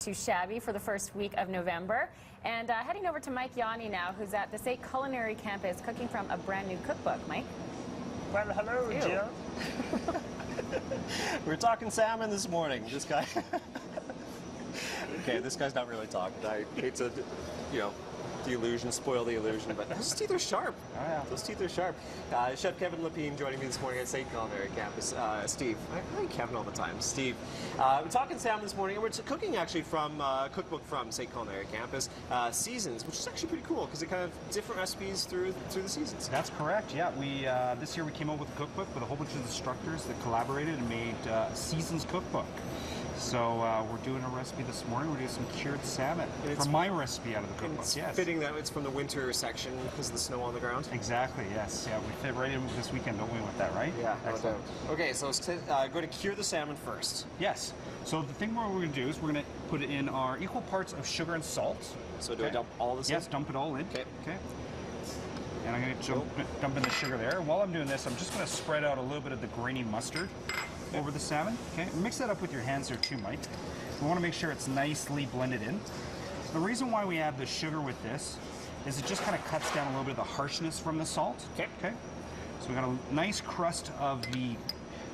too shabby for the first week of November. And heading over to Mike Yanni now, who's at the SAIT Culinary Campus cooking from a brand new cookbook. Mike? Well, hello, Jill. We're talking salmon this morning. This guy. Okay, this guy's not really talking. I hate to, the illusion, spoil the illusion, but those teeth are sharp. Oh, yeah. Those teeth are sharp. Chef Kevin Lapine joining me this morning at SAIT Culinary Campus. Steve, I like Kevin all the time. Steve, we're talking salmon this morning, and we're cooking actually from a cookbook from SAIT Culinary Campus, Seasons, which is actually pretty cool because it kind of different recipes through the seasons. That's correct. Yeah, we this year we came up with a cookbook with a whole bunch of instructors that collaborated and made a Seasons cookbook. So we're doing a recipe this morning. We're doing some cured salmon from my recipe out of the cookbook. It's yes. fitting that it's from the winter section because of the snow on the ground. Exactly. Yes. Yeah, we fit right in this weekend, don't we, with that, right? Yeah. Excellent. Okay, so let's going to cure the salmon first. Yes. So the thing what we're going to do is we're going to put it in our equal parts of sugar and salt. So do I dump all this in? Yes, dump it all in. Okay. Okay. And I'm going to dump in the sugar there. And while I'm doing this, I'm just going to spread out a little bit of the grainy mustard over the salmon. Okay. Mix that up with your hands there too, Mike. We want to make sure it's nicely blended in. The reason why we add the sugar with this is it just kind of cuts down a little bit of the harshness from the salt. Okay. Okay. So we got a nice crust of the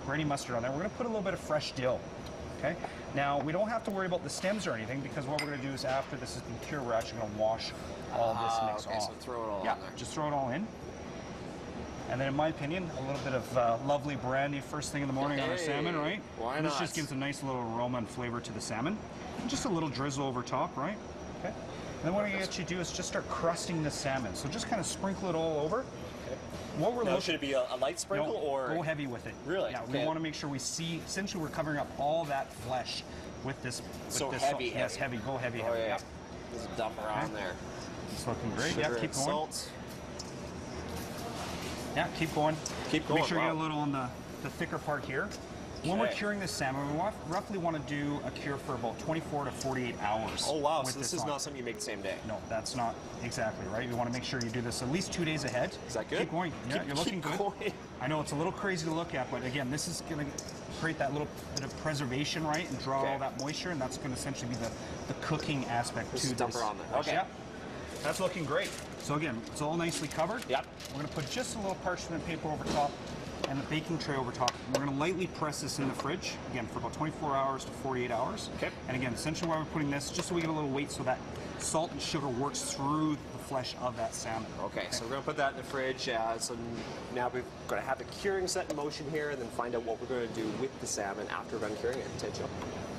grainy mustard on there. We're going to put a little bit of fresh dill. Okay. Now we don't have to worry about the stems or anything because what we're going to do is after this has been cured, we're actually going to wash all this mix off. So throw it all in there. Just throw it all in. And then, in my opinion, a little bit of lovely brandy first thing in the morning on our salmon, right? Why and not? This just gives a nice little aroma and flavor to the salmon. And just a little drizzle over top, right? Okay. And then what we actually do is just start crusting the salmon. So just kind of sprinkle it all over. Okay. What we're now, should it be a light sprinkle or go heavy with it? Really? Yeah. Okay. We want to make sure we see. Essentially, we're covering up all that flesh with this. So this heavy, salt. Yes, heavy. Go heavy. Oh heavy. yeah. There's a dump around there. It's looking great. Sugar Yeah. Keep going. Salt. Yeah, keep going. Keep going. Make sure you wow. get a little on the thicker part here. When we're curing the salmon, we roughly want to do a cure for about 24 to 48 hours. Oh wow, so this is not something you make the same day. No, that's not exactly right. You want to make sure you do this at least 2 days ahead. Is that good? Keep going. Yeah, you're looking good. Going. I know it's a little crazy to look at, but again, this is going to create that little bit of preservation, right, and draw all that moisture, and that's going to essentially be the cooking aspect to this. Dump her on there. Okay. Yeah. That's looking great. So again, it's all nicely covered. Yep. We're going to put just a little parchment paper over top and a baking tray over top. And we're going to lightly press this in the fridge, again, for about 24 hours to 48 hours. Okay. And again, essentially why we're putting this, just so we get a little weight so that salt and sugar works through the flesh of that salmon. Okay, so we're going to put that in the fridge. So now we're going to have the curing set in motion here and then find out what we're going to do with the salmon after we're done curing it. Potential.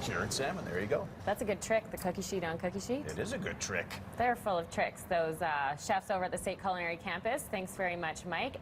Cured salmon, there you go. That's a good trick, the cookie sheet on cookie sheet. It is a good trick. They're full of tricks, those chefs over at the SAIT Culinary Campus. Thanks very much, Mike.